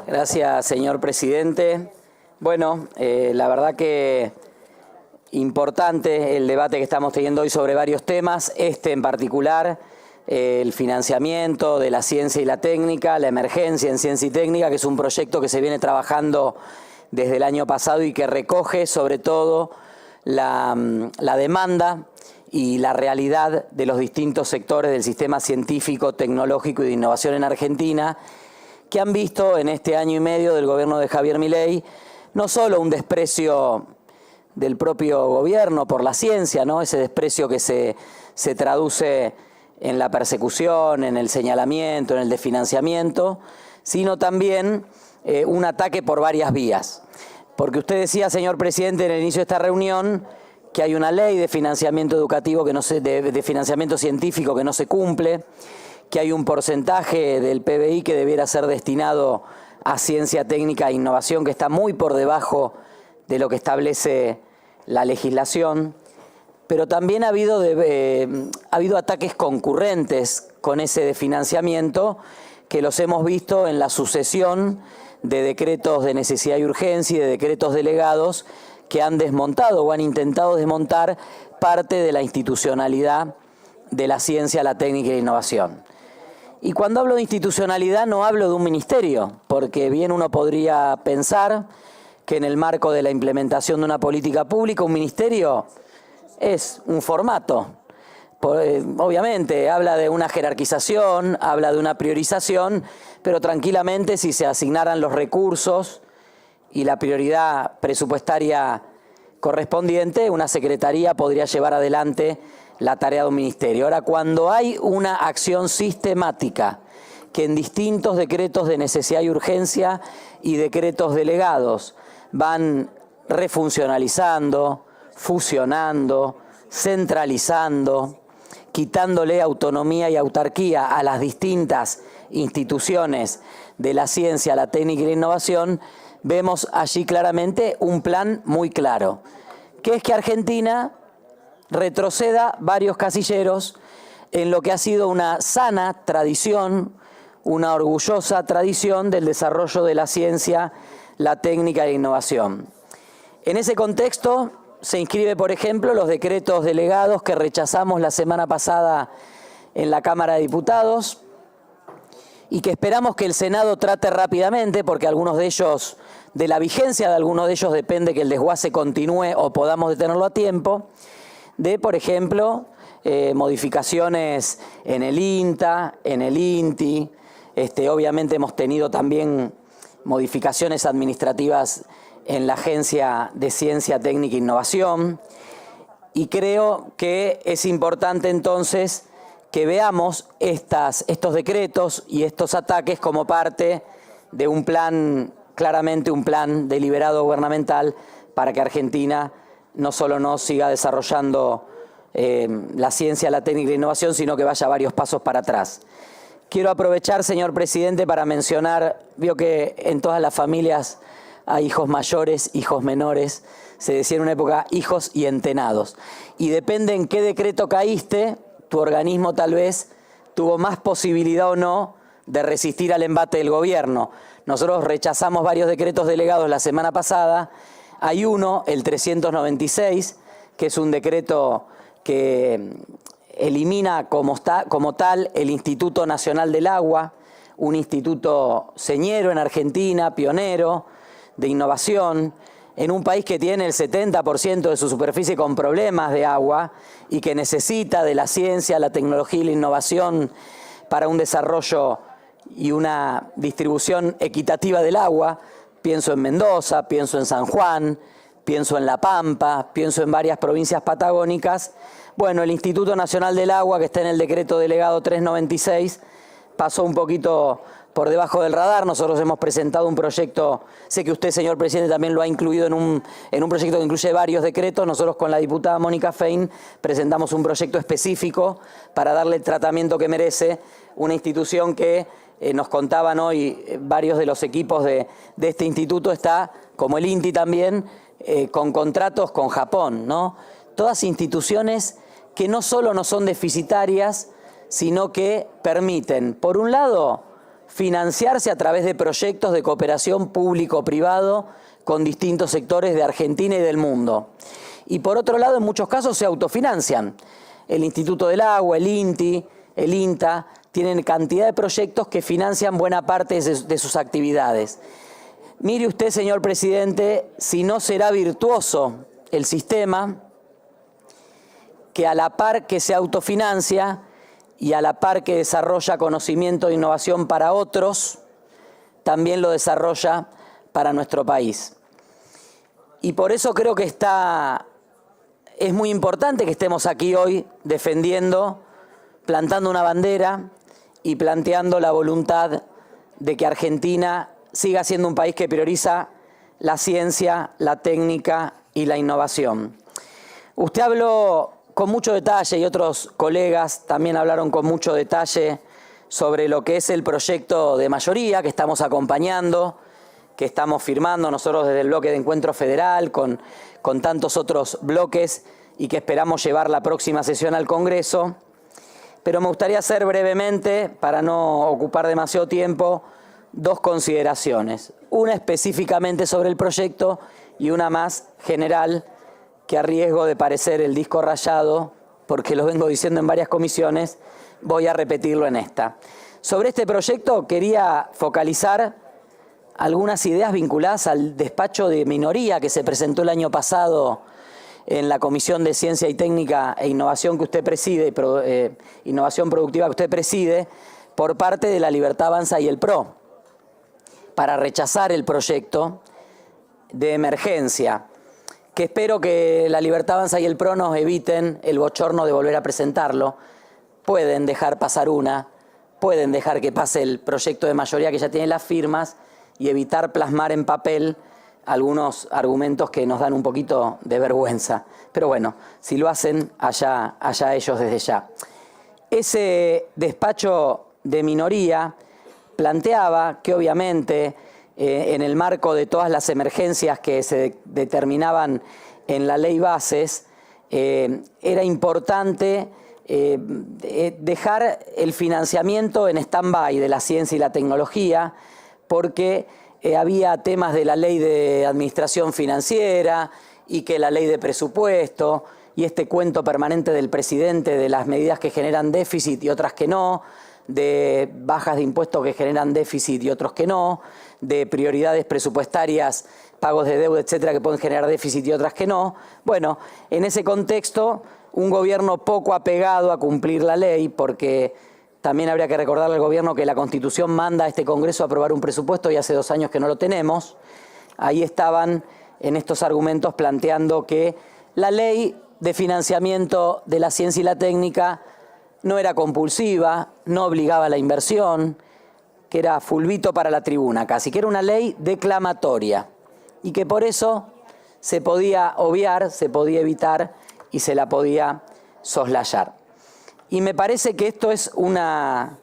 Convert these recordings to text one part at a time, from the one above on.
Gracias, señor presidente. Bueno, la verdad que importante el debate que estamos teniendo hoy sobre varios temas, este en particular, el financiamiento de la ciencia y la técnica, la emergencia en ciencia y técnica, que es un proyecto que se viene trabajando desde el año pasado y que recoge sobre todo la demanda y la realidad de los distintos sectores del sistema científico, tecnológico y de innovación en Argentina, que han visto en este año y medio del gobierno de Javier Milei no solo un desprecio del propio gobierno por la ciencia, ¿no? Ese desprecio que se traduce en la persecución, en el señalamiento, en el desfinanciamiento, sino también un ataque por varias vías. Porque usted decía, señor presidente, en el inicio de esta reunión, que hay una ley de financiamiento educativo, de financiamiento científico que no se cumple, que hay un porcentaje del PBI que debiera ser destinado a ciencia técnica e innovación que está muy por debajo de lo que establece la legislación, pero también ha habido ataques concurrentes con ese desfinanciamiento que los hemos visto en la sucesión de decretos de necesidad y urgencia y de decretos delegados que han desmontado o han intentado desmontar parte de la institucionalidad de la ciencia, la técnica y la innovación. Y cuando hablo de institucionalidad no hablo de un ministerio, porque bien uno podría pensar que en el marco de la implementación de una política pública un ministerio es un formato. Obviamente habla de una jerarquización, habla de una priorización, pero tranquilamente si se asignaran los recursos y la prioridad presupuestaria correspondiente, una secretaría podría llevar adelante la tarea de un ministerio. Ahora, cuando hay una acción sistemática que en distintos decretos de necesidad y urgencia y decretos delegados van refuncionalizando, fusionando, centralizando, quitándole autonomía y autarquía a las distintas instituciones de la ciencia, la técnica y la innovación, vemos allí claramente un plan muy claro, que es que Argentina retroceda varios casilleros en lo que ha sido una sana tradición, una orgullosa tradición del desarrollo de la ciencia, la técnica e la innovación. En ese contexto se inscribe, por ejemplo, los decretos delegados que rechazamos la semana pasada en la Cámara de Diputados y que esperamos que el Senado trate rápidamente, porque algunos de ellos, de la vigencia de algunos de ellos depende que el desguace continúe o podamos detenerlo a tiempo, de, por ejemplo, modificaciones en el INTA, en el INTI. Obviamente hemos tenido también modificaciones administrativas en la Agencia de Ciencia, Técnica e Innovación. Y creo que es importante entonces que veamos estos decretos y estos ataques como parte de un plan, claramente un plan deliberado gubernamental para que Argentina no solo no siga desarrollando la ciencia, la técnica y la innovación, sino que vaya varios pasos para atrás. Quiero aprovechar, señor presidente, para mencionar, vio que en todas las familias hay hijos mayores, hijos menores, se decía en una época hijos y entenados. Y depende en qué decreto caíste, tu organismo tal vez tuvo más posibilidad o no de resistir al embate del gobierno. Nosotros rechazamos varios decretos delegados la semana pasada. Hay uno, el 396, que es un decreto que elimina como tal el Instituto Nacional del Agua, un instituto señero en Argentina, pionero de innovación, en un país que tiene el 70% de su superficie con problemas de agua y que necesita de la ciencia, la tecnología y la innovación para un desarrollo y una distribución equitativa del agua. Pienso en Mendoza, pienso en San Juan, pienso en La Pampa, pienso en varias provincias patagónicas. Bueno, el Instituto Nacional del Agua, que está en el decreto delegado 396, pasó un poquito por debajo del radar. Nosotros hemos presentado un proyecto, sé que usted, señor presidente, también lo ha incluido en un proyecto que incluye varios decretos. Nosotros con la diputada Mónica Fein presentamos un proyecto específico para darle el tratamiento que merece una institución que nos contaban hoy varios de los equipos de este instituto, está, como el INTI también, con contratos con Japón, ¿no? Todas instituciones que no solo no son deficitarias, sino que permiten, por un lado, financiarse a través de proyectos de cooperación público-privado con distintos sectores de Argentina y del mundo. Y por otro lado, en muchos casos se autofinancian. El Instituto del Agua, el INTI, el INTA, tienen cantidad de proyectos que financian buena parte de sus actividades. Mire usted, señor presidente, si no será virtuoso el sistema que a la par que se autofinancia y a la par que desarrolla conocimiento e innovación para otros, también lo desarrolla para nuestro país. Y por eso creo que es muy importante que estemos aquí hoy defendiendo, plantando una bandera y planteando la voluntad de que Argentina siga siendo un país que prioriza la ciencia, la técnica y la innovación. Usted habló con mucho detalle y otros colegas también hablaron con mucho detalle sobre lo que es el proyecto de mayoría que estamos acompañando, que estamos firmando nosotros desde el bloque de Encuentro Federal con tantos otros bloques y que esperamos llevar la próxima sesión al Congreso. Pero me gustaría hacer brevemente, para no ocupar demasiado tiempo, dos consideraciones. Una específicamente sobre el proyecto y una más general, que a riesgo de parecer el disco rayado, porque lo vengo diciendo en varias comisiones, voy a repetirlo en esta. Sobre este proyecto quería focalizar algunas ideas vinculadas al despacho de minoría que se presentó el año pasado en la Comisión de Ciencia y Técnica e Innovación que usted preside, Innovación Productiva que usted preside, por parte de La Libertad Avanza y el PRO, para rechazar el proyecto de emergencia, que espero que La Libertad Avanza y el PRO nos eviten el bochorno de volver a presentarlo. Pueden dejar pasar pueden dejar que pase el proyecto de mayoría que ya tiene las firmas y evitar plasmar en papel algunos argumentos que nos dan un poquito de vergüenza. Pero bueno, si lo hacen, allá ellos desde ya. Ese despacho de minoría planteaba que obviamente en el marco de todas las emergencias que se determinaban en la ley Bases, era importante dejar el financiamiento en stand-by de la ciencia y la tecnología, porque había temas de la ley de administración financiera y que la ley de presupuesto y este cuento permanente del presidente de las medidas que generan déficit y otras que no, de bajas de impuestos que generan déficit y otros que no, de prioridades presupuestarias, pagos de deuda, etcétera, que pueden generar déficit y otras que no. Bueno, en ese contexto, un gobierno poco apegado a cumplir la ley, porque también habría que recordarle al gobierno que la Constitución manda a este Congreso a aprobar un presupuesto y hace 2 años que no lo tenemos. Ahí estaban en estos argumentos planteando que la ley de financiamiento de la ciencia y la técnica no era compulsiva, no obligaba a la inversión, que era fulbito para la tribuna casi, que era una ley declamatoria y que por eso se podía obviar, se podía evitar y se la podía soslayar. Y me parece que esto es una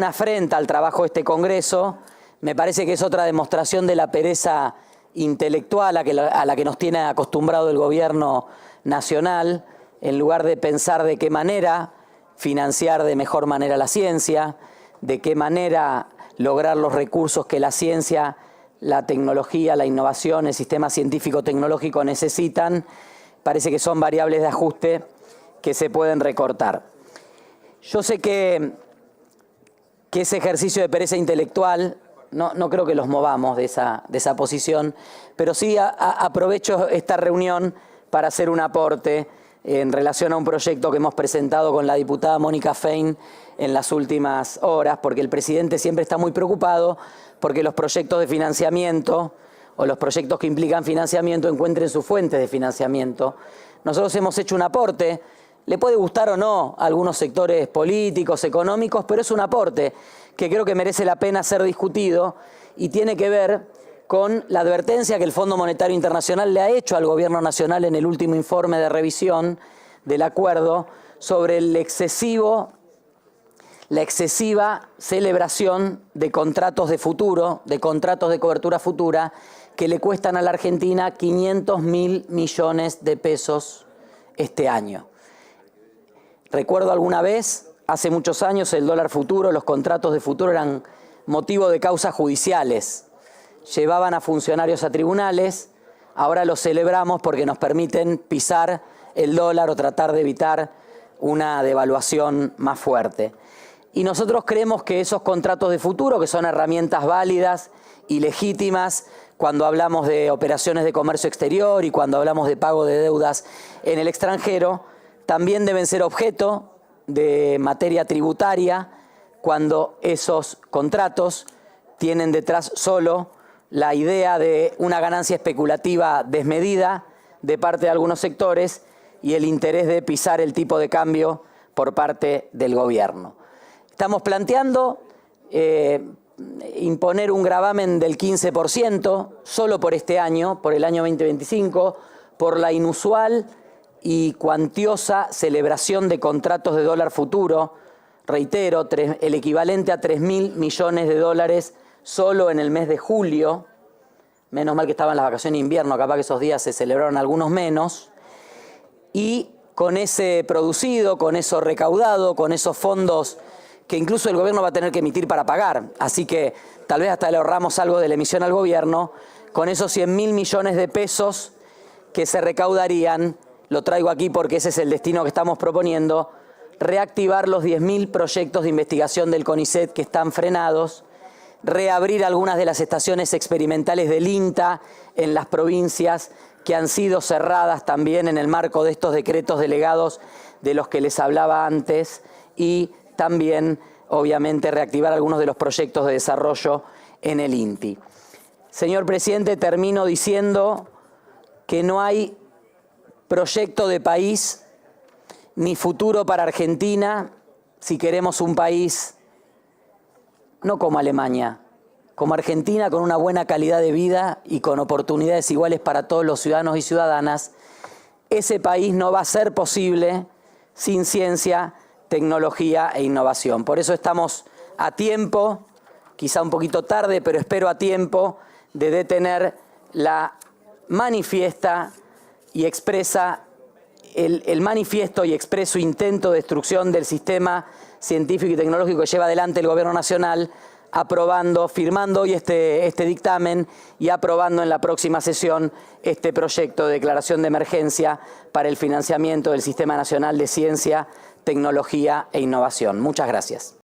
afrenta al trabajo de este Congreso, me parece que es otra demostración de la pereza intelectual a la que nos tiene acostumbrado el gobierno nacional, en lugar de pensar de qué manera financiar de mejor manera la ciencia, de qué manera lograr los recursos que la ciencia, la tecnología, la innovación, el sistema científico-tecnológico necesitan. Parece que son variables de ajuste que se pueden recortar. Yo sé que ese ejercicio de pereza intelectual, no creo que los movamos de esa posición, pero sí aprovecho esta reunión para hacer un aporte en relación a un proyecto que hemos presentado con la diputada Mónica Fein en las últimas horas, porque el presidente siempre está muy preocupado porque los proyectos de financiamiento o los proyectos que implican financiamiento encuentren sus fuentes de financiamiento. Nosotros hemos hecho un aporte, le puede gustar o no a algunos sectores políticos, económicos, pero es un aporte que creo que merece la pena ser discutido y tiene que ver con la advertencia que el Fondo Monetario Internacional le ha hecho al Gobierno Nacional en el último informe de revisión del acuerdo sobre la excesiva celebración de contratos de futuro, de contratos de cobertura futura, que le cuestan a la Argentina 500.000 millones de pesos este año. Recuerdo alguna vez, hace muchos años, el dólar futuro, los contratos de futuro eran motivo de causas judiciales. Llevaban a funcionarios a tribunales, ahora los celebramos porque nos permiten pisar el dólar o tratar de evitar una devaluación más fuerte. Y nosotros creemos que esos contratos de futuro, que son herramientas válidas y legítimas cuando hablamos de operaciones de comercio exterior y cuando hablamos de pago de deudas en el extranjero, también deben ser objeto de materia tributaria cuando esos contratos tienen detrás solo la idea de una ganancia especulativa desmedida de parte de algunos sectores y el interés de pisar el tipo de cambio por parte del gobierno. Estamos planteando imponer un gravamen del 15% solo por este año, por el año 2025, por la inusual y cuantiosa celebración de contratos de dólar futuro, reitero, el equivalente a 3.000 millones de dólares solo en el mes de julio. Menos mal que estaban las vacaciones de invierno, capaz que esos días se celebraron algunos menos. Y con ese producido, con eso recaudado, con esos fondos que incluso el gobierno va a tener que emitir para pagar, así que tal vez hasta le ahorramos algo de la emisión al gobierno, con esos 100.000 millones de pesos que se recaudarían, lo traigo aquí porque ese es el destino que estamos proponiendo, reactivar los 10.000 proyectos de investigación del CONICET que están frenados, reabrir algunas de las estaciones experimentales del INTA en las provincias que han sido cerradas también en el marco de estos decretos delegados de los que les hablaba antes y también, obviamente, reactivar algunos de los proyectos de desarrollo en el INTI. Señor presidente, termino diciendo que no hay proyecto de país ni futuro para Argentina si queremos un país no como Alemania, como Argentina, con una buena calidad de vida y con oportunidades iguales para todos los ciudadanos y ciudadanas. Ese país no va a ser posible sin ciencia, tecnología e innovación. Por eso estamos a tiempo, quizá un poquito tarde, pero espero a tiempo de detener la manifiesta y expresa el manifiesto y expreso intento de destrucción del sistema científico y tecnológico que lleva adelante el Gobierno Nacional, aprobando, firmando hoy este dictamen y aprobando en la próxima sesión este proyecto de declaración de emergencia para el financiamiento del Sistema Nacional de Ciencia, Tecnología e Innovación. Muchas gracias.